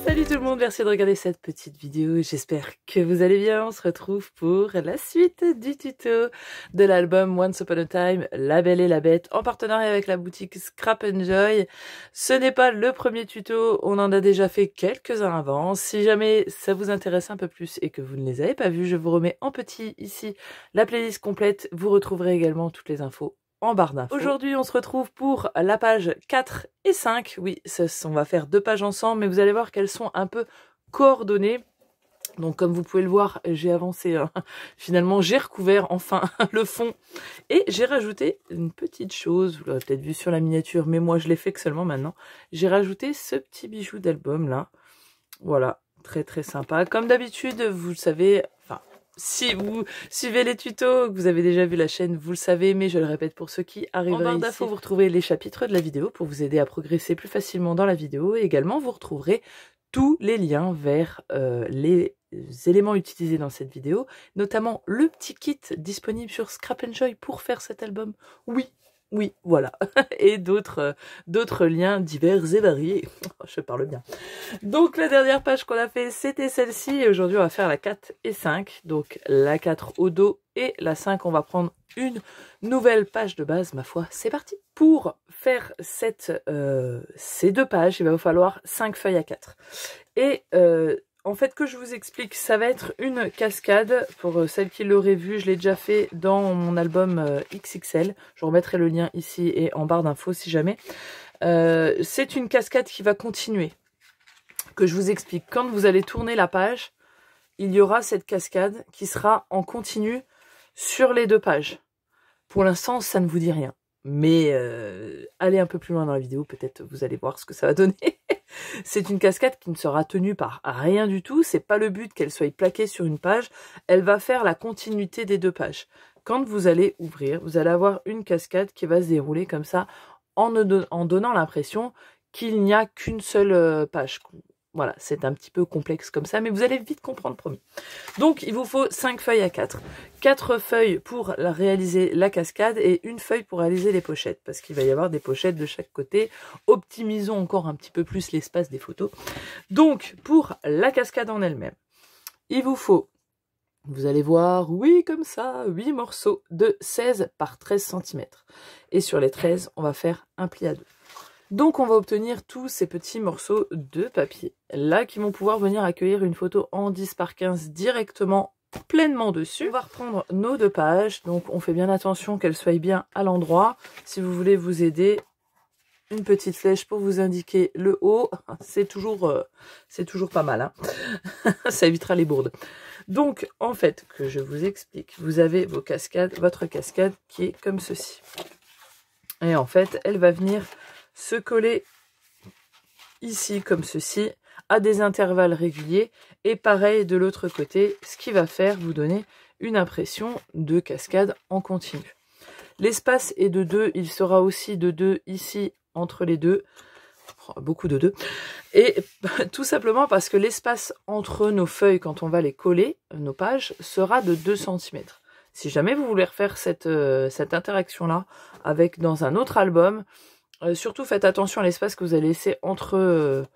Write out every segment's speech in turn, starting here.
Salut tout le monde, merci de regarder cette petite vidéo, j'espère que vous allez bien. On se retrouve pour la suite du tuto de l'album Once Upon a Time, La Belle et la Bête, en partenariat avec la boutique Scrap Joy. Ce n'est pas le premier tuto, on en a déjà fait quelques-uns avant. Si jamais ça vous intéresse un peu plus et que vous ne les avez pas vus, je vous remets en petit ici la playlist complète. Vous retrouverez également toutes les infos en barre d'infos. Aujourd'hui, on se retrouve pour la page 4 et 5. Oui, on va faire 2 pages ensemble, mais vous allez voir qu'elles sont un peu coordonnées. Donc, comme vous pouvez le voir, j'ai avancé. Finalement, j'ai recouvert enfin le fond. Et j'ai rajouté une petite chose. Vous l'aurez peut-être vu sur la miniature, mais moi, je l'ai fait que seulement maintenant. J'ai rajouté ce petit bijou d'album, là. Voilà, très très sympa. Comme d'habitude, vous le savez... Si vous suivez les tutos, que vous avez déjà vu la chaîne, vous le savez, mais je le répète pour ceux qui arriveraient ici. En barre d'infos, vous retrouvez les chapitres de la vidéo pour vous aider à progresser plus facilement dans la vidéo. Et également, vous retrouverez tous les liens vers les éléments utilisés dans cette vidéo, notamment le petit kit disponible sur Scrap Joy pour faire cet album. Oui, voilà. Et d'autres liens divers et variés. Je parle bien. Donc la dernière page qu'on a fait, c'était celle-ci. Et aujourd'hui, on va faire la 4 et 5. Donc la 4 au dos et la 5, on va prendre une nouvelle page de base. Ma foi, c'est parti. Pour faire ces 2 pages, il va vous falloir 5 feuilles à 4. Et... en fait, que je vous explique, ça va être une cascade. Pour celles qui l'auraient vu, je l'ai déjà fait dans mon album XXL. Je remettrai le lien ici et en barre d'infos si jamais. C'est une cascade qui va continuer. Que je vous explique. Quand vous allez tourner la page, il y aura cette cascade qui sera en continu sur les 2 pages. Pour l'instant, ça ne vous dit rien. Mais allez un peu plus loin dans la vidéo, peut-être vous allez voir ce que ça va donner. C'est une cascade qui ne sera tenue par rien du tout. C'est pas le but qu'elle soit plaquée sur une page. Elle va faire la continuité des 2 pages. Quand vous allez ouvrir, vous allez avoir une cascade qui va se dérouler comme ça en donnant l'impression qu'il n'y a qu'une seule page. Voilà, c'est un petit peu complexe comme ça, mais vous allez vite comprendre, promis. Donc, il vous faut 5 feuilles à 4. 4 feuilles pour réaliser la cascade et une feuille pour réaliser les pochettes, parce qu'il va y avoir des pochettes de chaque côté. Optimisons encore un petit peu plus l'espace des photos. Donc, pour la cascade en elle-même, il vous faut, vous allez voir, oui, comme ça, 8 morceaux de 16 par 13 cm. Et sur les 13, on va faire un pli à 2. Donc on va obtenir tous ces petits morceaux de papier là qui vont pouvoir venir accueillir une photo en 10 par 15 directement pleinement dessus. On va reprendre nos 2 pages, donc on fait bien attention qu'elles soient bien à l'endroit. Si vous voulez vous aider, une petite flèche pour vous indiquer le haut, c'est toujours pas mal, hein. Ça évitera les bourdes. Donc en fait, que je vous explique, vous avez vos cascades, votre cascade qui est comme ceci. Et en fait, elle va venir se coller ici comme ceci à des intervalles réguliers et pareil de l'autre côté, ce qui va faire vous donner une impression de cascade en continu. L'espace est de 2, il sera aussi de 2 ici entre les 2, beaucoup de 2, et tout simplement parce que l'espace entre nos feuilles quand on va les coller, nos pages, sera de 2 cm. Si jamais vous voulez refaire cette interaction là avec dans un autre album, surtout faites attention à l'espace que vous allez laisser entre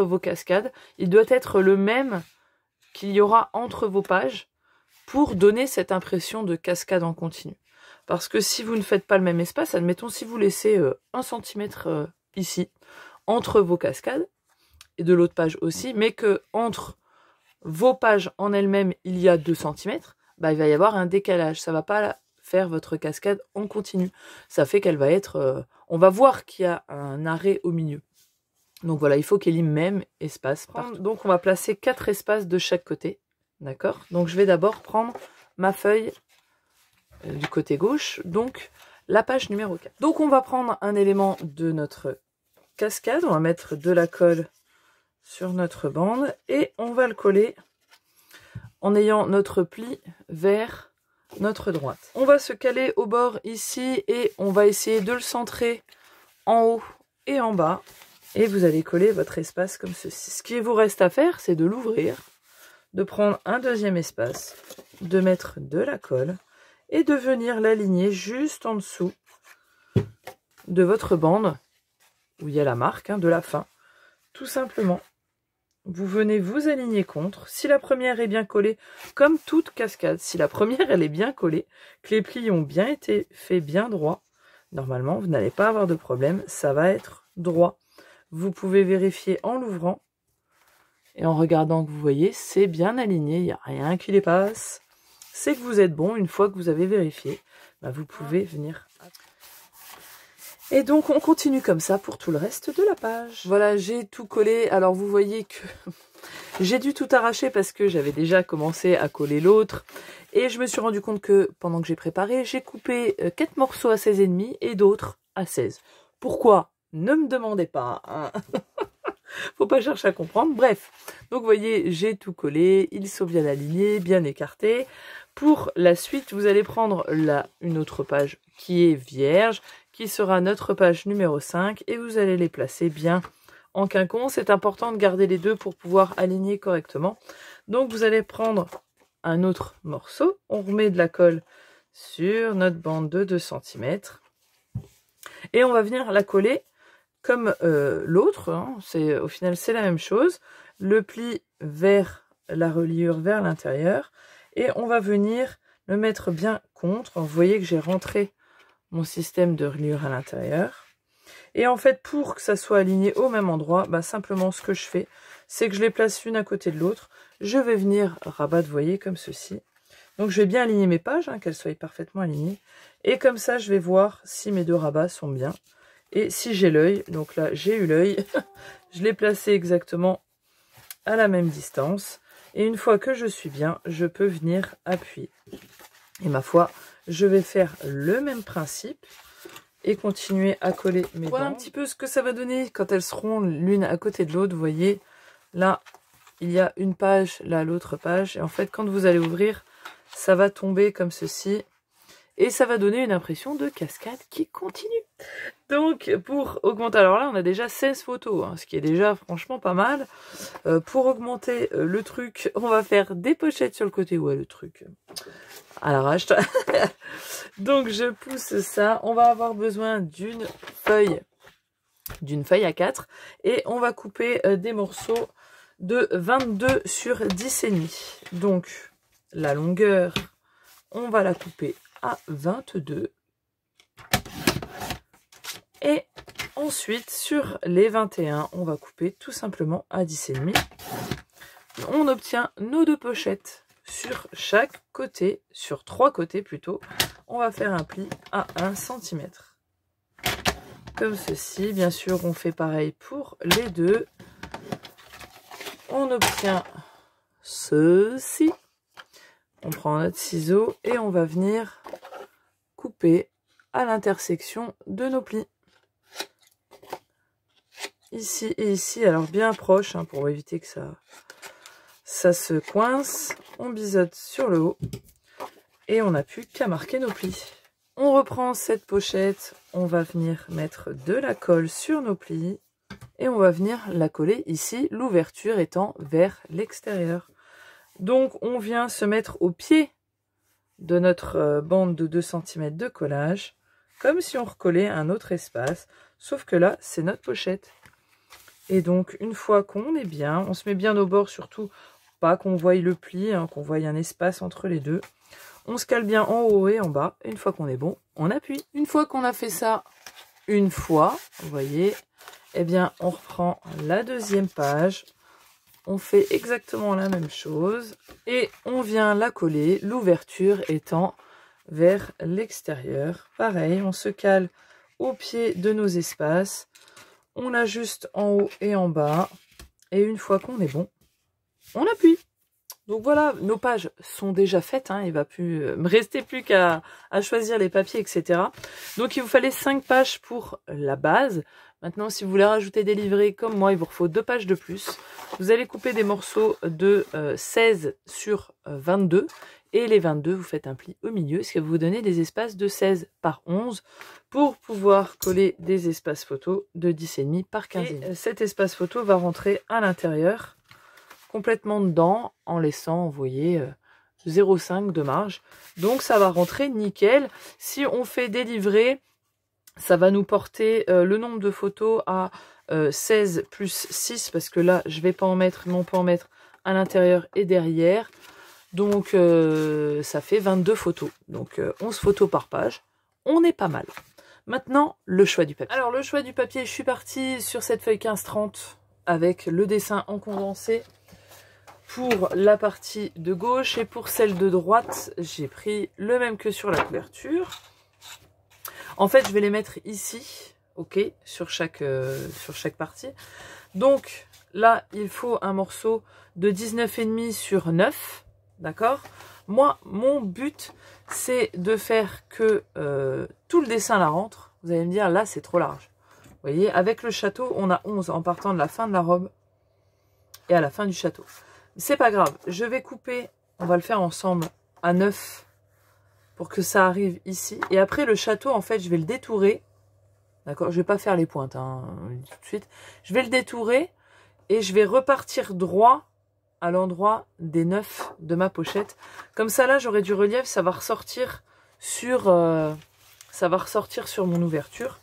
vos cascades. Il doit être le même qu'il y aura entre vos pages pour donner cette impression de cascade en continu. Parce que si vous ne faites pas le même espace, admettons si vous laissez 1 cm ici entre vos cascades, et de l'autre page aussi, mais que entre vos pages en elles-mêmes il y a 2 cm, bah, il va y avoir un décalage. Ça va pas faire votre cascade en continu. Ça fait qu'elle va être... on va voir qu'il y a un arrêt au milieu. Donc voilà, il faut qu'il y ait le même espace. Donc on va placer 4 espaces de chaque côté. D'accord? Donc je vais d'abord prendre ma feuille du côté gauche, donc la page numéro 4. Donc on va prendre un élément de notre cascade, on va mettre de la colle sur notre bande et on va le coller en ayant notre pli vers notre droite. On va se caler au bord ici et on va essayer de le centrer en haut et en bas. Et vous allez coller votre espace comme ceci. Ce qui vous reste à faire, c'est de l'ouvrir, de prendre un deuxième espace, de mettre de la colle et de venir l'aligner juste en dessous de votre bande, où il y a la marque de la fin, tout simplement. vous venez vous aligner contre. Si la première est bien collée, comme toute cascade, si la première elle est bien collée, que les plis ont bien été faits bien droit, normalement vous n'allez pas avoir de problème, ça va être droit. Vous pouvez vérifier en l'ouvrant et en regardant que vous voyez, c'est bien aligné, il n'y a rien qui dépasse. C'est que vous êtes bon. Une fois que vous avez vérifié, bah, vous pouvez venir. Et donc on continue comme ça pour tout le reste de la page. Voilà, j'ai tout collé. Alors vous voyez que j'ai dû tout arracher parce que j'avais déjà commencé à coller l'autre. Et je me suis rendu compte que pendant que j'ai préparé, j'ai coupé 4 morceaux à 16,5 et d'autres à 16. Pourquoi? Ne me demandez pas, hein. Faut pas chercher à comprendre. Bref, donc vous voyez, j'ai tout collé, ils sont bien alignés, bien écartés. Pour la suite, vous allez prendre là une autre page qui est vierge, qui sera notre page numéro 5, et vous allez les placer bien en quinconce. C'est important de garder les deux pour pouvoir aligner correctement. Donc vous allez prendre un autre morceau, on remet de la colle sur notre bande de 2 cm, et on va venir la coller comme l'autre, hein. Au final c'est la même chose, le pli vers la reliure vers l'intérieur, et on va venir le mettre bien contre. Vous voyez que j'ai rentré mon système de reliure à l'intérieur, et en fait pour que ça soit aligné au même endroit, bah, simplement ce que je fais, c'est que je les place l'une à côté de l'autre, je vais venir rabattre, vous voyez, comme ceci. Donc je vais bien aligner mes pages, hein, qu'elles soient parfaitement alignées, et comme ça je vais voir si mes deux rabats sont bien. Et si j'ai l'œil, donc là j'ai eu l'œil, je l'ai placé exactement à la même distance. Et une fois que je suis bien, je peux venir appuyer. Et ma foi, je vais faire le même principe et continuer à coller mes Voilà bandes. Un petit peu ce que ça va donner quand elles seront l'une à côté de l'autre. Vous voyez, là il y a une page, là l'autre page. Et en fait, quand vous allez ouvrir, ça va tomber comme ceci. Et ça va donner une impression de cascade qui continue. Donc, pour augmenter, alors là, on a déjà 16 photos, hein, ce qui est déjà franchement pas mal. Pour augmenter le truc, on va faire des pochettes sur le côté. Ouais, le truc à l'arrache. Donc, je pousse ça. On va avoir besoin d'une feuille A4. Et on va couper des morceaux de 22 sur 10,5. Donc, la longueur, on va la couper à 22. Et ensuite, sur les 21, on va couper tout simplement à 10,5. On obtient nos deux pochettes sur chaque côté, sur 3 côtés plutôt. On va faire un pli à 1 cm. Comme ceci. Bien sûr, on fait pareil pour les deux. On obtient ceci. On prend notre ciseau et on va venir couper à l'intersection de nos plis. Ici et ici, alors bien proche, hein, pour éviter que ça se coince. On biseaute sur le haut et on n'a plus qu'à marquer nos plis. On reprend cette pochette, on va venir mettre de la colle sur nos plis et on va venir la coller ici, l'ouverture étant vers l'extérieur. Donc on vient se mettre au pied de notre bande de 2 cm de collage, comme si on recollait un autre espace, sauf que là c'est notre pochette. Et donc une fois qu'on est bien, on se met bien au bord, surtout pas qu'on voie le pli, hein, qu'on voie un espace entre les deux. On se cale bien en haut et en bas, et une fois qu'on est bon, on appuie. Une fois qu'on a fait ça une fois, vous voyez, eh bien on reprend la deuxième page. On fait exactement la même chose et on vient la coller, l'ouverture étant vers l'extérieur. Pareil, on se cale au pied de nos espaces, on ajuste en haut et en bas et une fois qu'on est bon, on appuie. Donc voilà, nos pages sont déjà faites, hein, il va plus me rester plus qu'à choisir les papiers, etc. Donc il vous fallait 5 pages pour la base. Maintenant, si vous voulez rajouter des livrets comme moi, il vous faut 2 pages de plus. Vous allez couper des morceaux de 16 sur 22. Et les 22, vous faites un pli au milieu, ce qui va vous donner des espaces de 16 par 11 pour pouvoir coller des espaces photos de 10,5 par 15. Et cet espace photo va rentrer à l'intérieur, complètement dedans, en laissant, vous voyez, 0,5 de marge. Donc ça va rentrer nickel. Si on fait des livrets, Ça va nous porter le nombre de photos à 16 plus 6, parce que là, je vais pas en mettre, mais on peut en mettre à l'intérieur et derrière. Donc, ça fait 22 photos. Donc, 11 photos par page. On est pas mal. Maintenant, le choix du papier. Alors, le choix du papier, je suis partie sur cette feuille 15-30 avec le dessin en condensé pour la partie de gauche. Et pour celle de droite, j'ai pris le même que sur la couverture. En fait, je vais les mettre ici, ok, sur chaque partie. Donc, là, il faut un morceau de 19,5 sur 9, d'accord? Moi, mon but, c'est de faire que tout le dessin la rentre. Vous allez me dire, là, c'est trop large. Vous voyez, avec le château, on a 11 en partant de la fin de la robe et à la fin du château. C'est pas grave, je vais couper, on va le faire ensemble, à 9 pour que ça arrive ici. Et après, le château, en fait, je vais le détourer. D'accord? Je vais pas faire les pointes, hein, tout de suite. Je vais le détourer et je vais repartir droit à l'endroit des 9 de ma pochette. Comme ça, là, j'aurai du relief, ça va ressortir sur mon ouverture.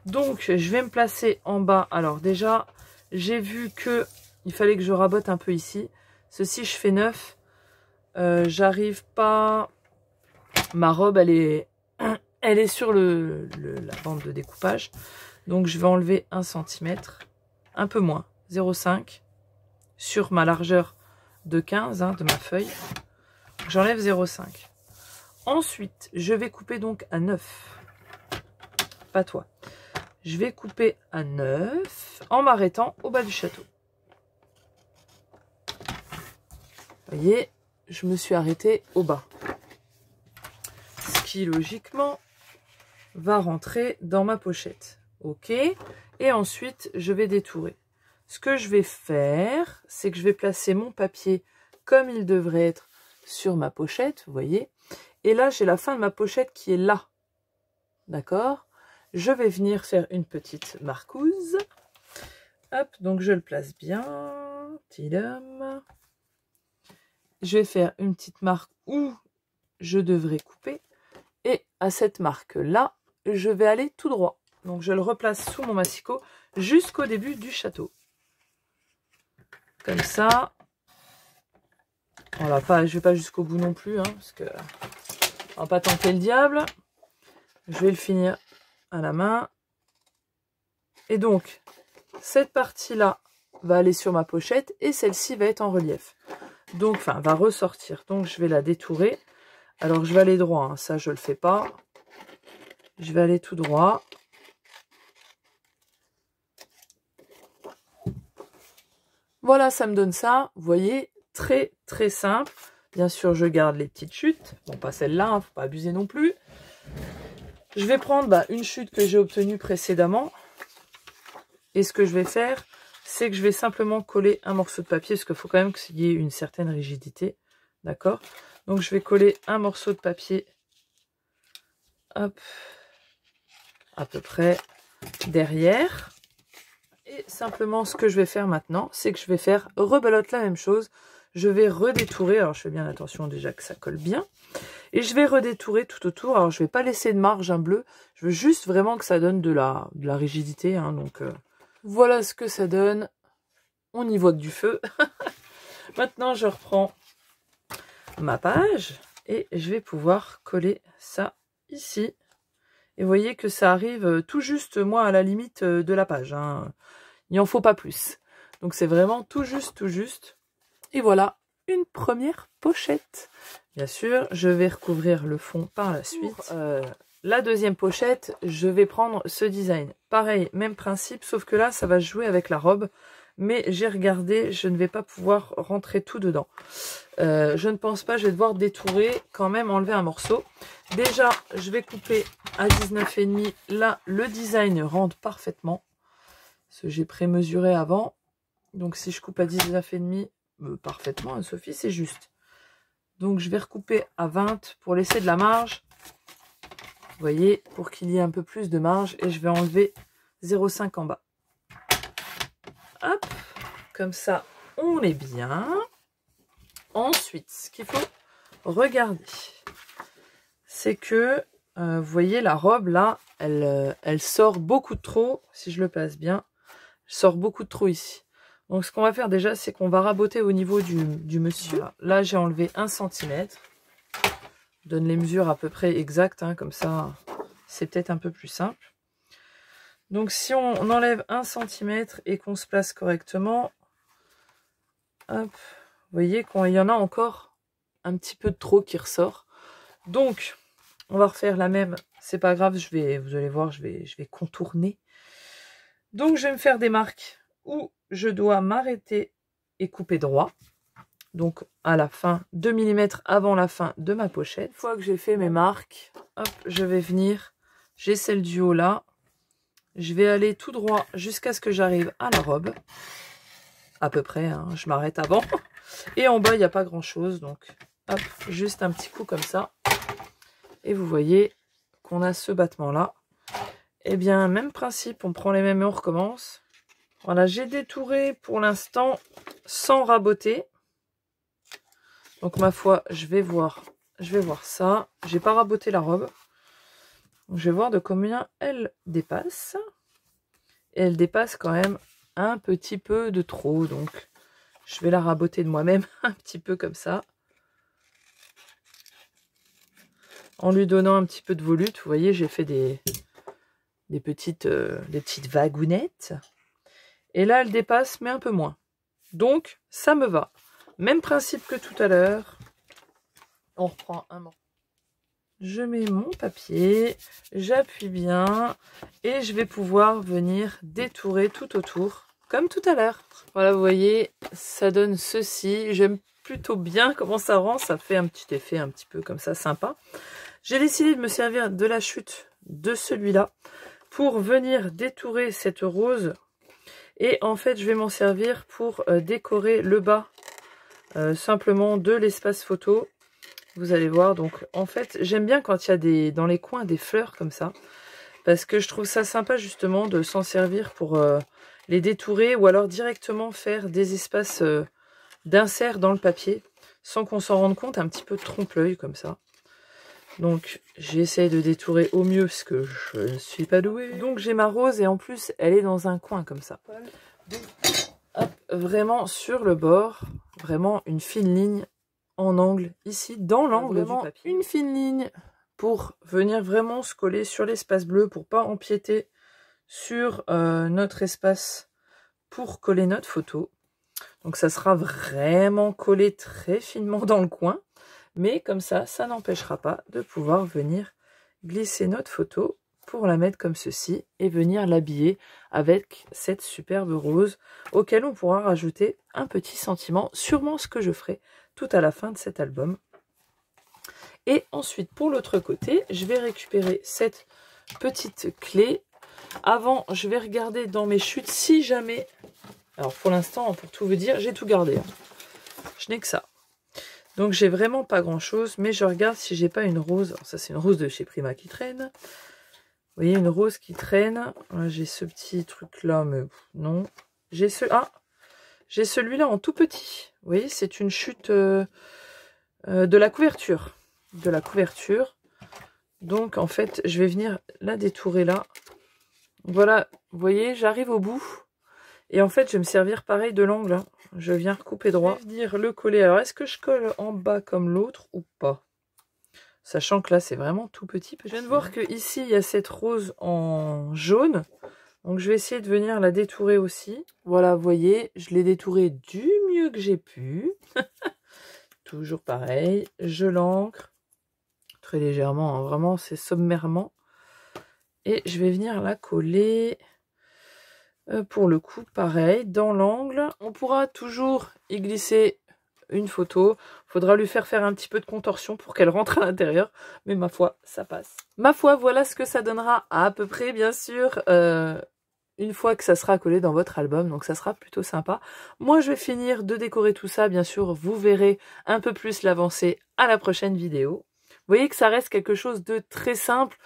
Donc, je vais me placer en bas. Alors, déjà, j'ai vu que il fallait que je rabote un peu ici. Ceci, je fais 9. J'arrive pas... Ma robe, elle est sur la bande de découpage. Donc, je vais enlever 1 cm, un peu moins, 0,5 sur ma largeur de 15 de ma feuille. J'enlève 0,5. Ensuite, je vais couper donc à 9. Pas toi. Je vais couper à 9 en m'arrêtant au bas du château. Vous voyez, je me suis arrêtée au bas. Ce qui, logiquement, va rentrer dans ma pochette. Ok. Et ensuite, je vais détourer. Ce que je vais faire, c'est que je vais placer mon papier comme il devrait être sur ma pochette, vous voyez. Et là, j'ai la fin de ma pochette qui est là. D'accord? Je vais venir faire une petite marcouse. Hop, donc je le place bien. Tidam. Je vais faire une petite marque où je devrais couper. Et à cette marque-là, je vais aller tout droit. Donc je le replace sous mon massicot jusqu'au début du château. Comme ça. Voilà, je ne vais pas jusqu'au bout non plus, hein, parce que on va pas tenter le diable. Je vais le finir à la main. Et donc, cette partie-là va aller sur ma pochette et celle-ci va être en relief. Donc, enfin, va ressortir. Donc, je vais la détourer. Alors, je vais aller droit, hein, ça, je le fais pas. Je vais aller tout droit. Voilà, ça me donne ça. Vous voyez, très, très simple. Bien sûr, je garde les petites chutes. Bon, pas celle-là, hein, faut pas abuser non plus. Je vais prendre une chute que j'ai obtenue précédemment. Et ce que je vais faire, c'est que je vais simplement coller un morceau de papier, parce qu'il faut quand même qu'il y ait une certaine rigidité. D'accord? Donc, je vais coller un morceau de papier, hop, à peu près derrière. Et simplement, ce que je vais faire maintenant, c'est que je vais faire rebelote la même chose. Je vais redétourer, alors je fais bien attention déjà que ça colle bien. Et je vais redétourer tout autour. Alors, je ne vais pas laisser de marge un bleu. Je veux juste vraiment que ça donne de la rigidité. Hein, donc, voilà ce que ça donne. On y voit que du feu. Maintenant, je reprends ma page. Et je vais pouvoir coller ça ici. Et vous voyez que ça arrive tout juste, moi, à la limite de la page. Hein. Il n'en faut pas plus. Donc, c'est vraiment tout juste, tout juste. Et voilà, une première pochette. Bien sûr, je vais recouvrir le fond par la suite. La deuxième pochette, je vais prendre ce design. Pareil, même principe, sauf que là, ça va jouer avec la robe. Mais j'ai regardé, je ne vais pas pouvoir rentrer tout dedans. Je ne pense pas, je vais devoir détourer, quand même enlever un morceau. Déjà, je vais couper à 19,5. Là, le design rentre parfaitement. Ce que j'ai prémesuré avant. Donc, si je coupe à 19,5, parfaitement, hein, Sophie, c'est juste. Donc, je vais recouper à 20 pour laisser de la marge. Vous voyez, pour qu'il y ait un peu plus de marge. Et je vais enlever 0,5 en bas. Hop, comme ça, on est bien. Ensuite, ce qu'il faut regarder, c'est que vous voyez, la robe, là, elle sort beaucoup de trop, si je le place bien. Elle sort beaucoup de trop ici. Donc, ce qu'on va faire déjà, c'est qu'on va raboter au niveau du monsieur. Voilà. Là, j'ai enlevé 1 cm. Je donne les mesures à peu près exactes, hein, comme ça, c'est peut-être un peu plus simple. Donc, si on enlève 1 cm et qu'on se place correctement, hop, vous voyez qu'il y en a encore un petit peu de trop qui ressort. Donc, on va refaire la même. C'est pas grave, vous allez voir, je vais contourner. Donc, je vais me faire des marques où je dois m'arrêter et couper droit. Donc, à la fin, 2 mm avant la fin de ma pochette. Une fois que j'ai fait mes marques, hop, je vais venir. J'ai celle du haut là. Je vais aller tout droit jusqu'à ce que j'arrive à la robe. À peu près, hein, je m'arrête avant. Et en bas, il n'y a pas grand chose. Donc, hop, juste un petit coup comme ça. Et vous voyez qu'on a ce battement-là. Eh bien, même principe, on prend les mêmes et on recommence. Voilà, j'ai détouré pour l'instant sans raboter. Donc, ma foi, je vais voir ça. J'ai pas raboté la robe. Donc, je vais voir de combien elle dépasse. Et elle dépasse quand même un petit peu de trop. Donc, je vais la raboter de moi-même un petit peu comme ça. En lui donnant un petit peu de volute. Vous voyez, j'ai fait des petites vagounettes. Et là, elle dépasse, mais un peu moins. Donc, ça me va. Même principe que tout à l'heure. On reprend un morceau. Je mets mon papier, j'appuie bien et je vais pouvoir venir détourer tout autour, comme tout à l'heure. Voilà, vous voyez, ça donne ceci. J'aime plutôt bien comment ça rend. Ça fait un petit effet un petit peu comme ça, sympa. J'ai décidé de me servir de la chute de celui-là pour venir détourer cette rose. Et en fait, je vais m'en servir pour décorer le bas simplement de l'espace photo. Vous allez voir, donc en fait, j'aime bien quand il y a dans les coins des fleurs comme ça. Parce que je trouve ça sympa justement de s'en servir pour les détourer. Ou alors directement faire des espaces d'insert dans le papier. Sans qu'on s'en rende compte, un petit peu trompe-l'œil comme ça. Donc j'essaye de détourer au mieux parce que je ne suis pas douée. Donc j'ai ma rose et en plus elle est dans un coin comme ça. Donc, hop, vraiment sur le bord, vraiment une fine ligne en angle ici, dans l'angle du papier. Une fine ligne pour venir vraiment se coller sur l'espace bleu pour pas empiéter sur notre espace pour coller notre photo. Donc ça sera vraiment collé très finement dans le coin. Mais comme ça n'empêchera pas de pouvoir venir glisser notre photo pour la mettre comme ceci et venir l'habiller avec cette superbe rose auquel on pourra rajouter un petit sentiment, sûrement ce que je ferai tout à la fin de cet album. Et ensuite, pour l'autre côté, je vais récupérer cette petite clé. Avant, je vais regarder dans mes chutes si jamais... Alors pour l'instant, pour tout vous dire, j'ai tout gardé. Je n'ai que ça. Donc j'ai vraiment pas grand chose, mais je regarde si j'ai pas une rose. Alors ça c'est une rose de chez Prima qui traîne. Vous voyez une rose qui traîne. J'ai ce petit truc là, mais non. J'ai j'ai celui-là en tout petit. Vous voyez, c'est une chute de la couverture. De la couverture. Donc en fait, je vais venir la détourer là. Voilà, vous voyez, j'arrive au bout. Et en fait, je vais me servir pareil de l'angle. Hein. Je viens recouper droit. Je vais venir le coller. Alors, est-ce que je colle en bas comme l'autre ou pas? Sachant que là, c'est vraiment tout petit. Je viens de voir que ici, il y a cette rose en jaune. Donc, je vais essayer de venir la détourer aussi. Voilà, vous voyez, je l'ai détourée du mieux que j'ai pu. Toujours pareil. Je l'encre. Très légèrement, hein. Vraiment, c'est sommairement. Et je vais venir la coller... pour le coup, pareil, dans l'angle, on pourra toujours y glisser une photo. Il faudra lui faire un petit peu de contorsion pour qu'elle rentre à l'intérieur. Mais ma foi, ça passe. Ma foi, voilà ce que ça donnera à peu près, bien sûr, une fois que ça sera collé dans votre album. Donc ça sera plutôt sympa. Moi, je vais finir de décorer tout ça. Bien sûr, vous verrez un peu plus l'avancée à la prochaine vidéo. Vous voyez que ça reste quelque chose de très simple.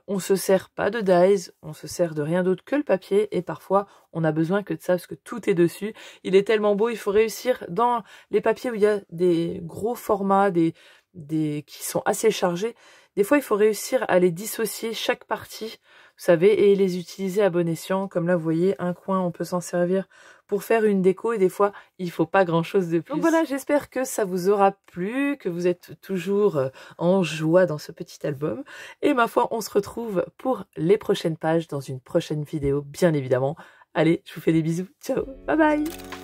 On se sert pas de dies, on se sert de rien d'autre que le papier. Et parfois, on a besoin que de ça parce que tout est dessus. Il est tellement beau, il faut réussir dans les papiers où il y a des gros formats, qui sont assez chargés, Des fois, il faut réussir à les dissocier chaque partie, vous savez, et les utiliser à bon escient. Comme là, vous voyez, un coin, on peut s'en servir pour faire une déco et des fois, il faut pas grand-chose de plus. Donc voilà, j'espère que ça vous aura plu, que vous êtes toujours en joie dans ce petit album. Et ma foi, on se retrouve pour les prochaines pages dans une prochaine vidéo, bien évidemment. Allez, je vous fais des bisous. Ciao, bye bye!